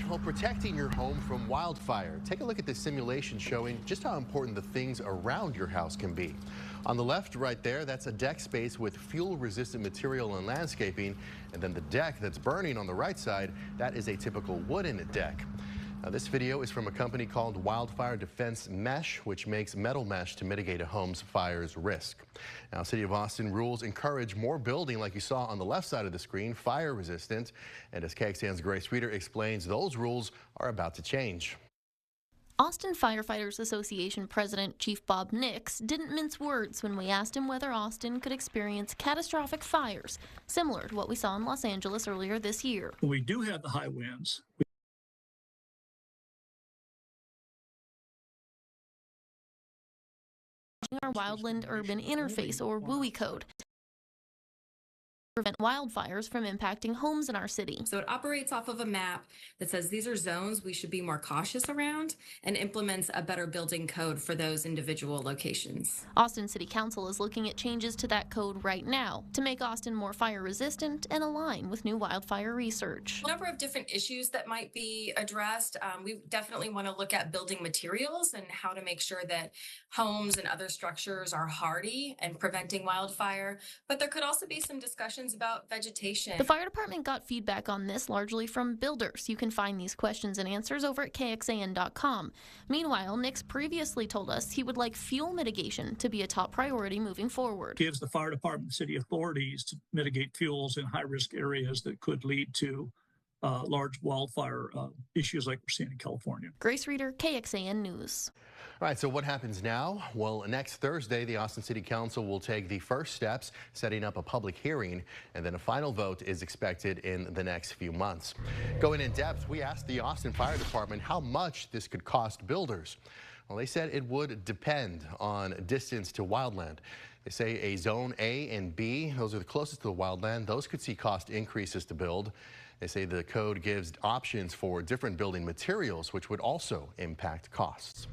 Well, protecting your home from wildfire. Take a look at this simulation showing just how important the things around your house can be. On the left right there, that's a deck space with fuel-resistant material and landscaping. And then the deck that's burning on the right side, that is a typical wooden deck. Now, this video is from a company called Wildfire Defense Mesh, which makes metal mesh to mitigate a home's fire's risk. Now, City of Austin rules encourage more building like you saw on the left side of the screen, fire resistant. And as KXAN's Grace Reader explains, those rules are about to change. Austin Firefighters Association President Chief Bob Nix didn't mince words when we asked him whether Austin could experience catastrophic fires, similar to what we saw in Los Angeles earlier this year. We do have the high winds. Our Wildland Urban Interface, or WUI code, prevent wildfires from impacting homes in our city. So it operates off of a map that says these are zones we should be more cautious around and implements a better building code for those individual locations. Austin City Council is looking at changes to that code right now to make Austin more fire resistant and align with new wildfire research. A number of different issues that might be addressed. We definitely want to look at building materials and how to make sure that homes and other structures are hardy and preventing wildfire. But there could also be some discussions about vegetation. The fire department got feedback on this largely from builders. You can find these questions and answers over at KXAN.com. Meanwhile, Nix previously told us he would like fuel mitigation to be a top priority moving forward. Gives the fire department, city authorities to mitigate fuels in high-risk areas that could lead to large wildfire issues like we're seeing in California. Grace Reader, KXAN News. All right, so what happens now? Well, next Thursday, the Austin City Council will take the first steps, setting up a public hearing, and then a final vote is expected in the next few months. Going in depth, we asked the Austin Fire Department how much this could cost builders. Well, they said it would depend on distance to wildland. They say a zone A and B, those are the closest to the wildland, those could see cost increases to build. They say the code gives options for different building materials, which would also impact costs.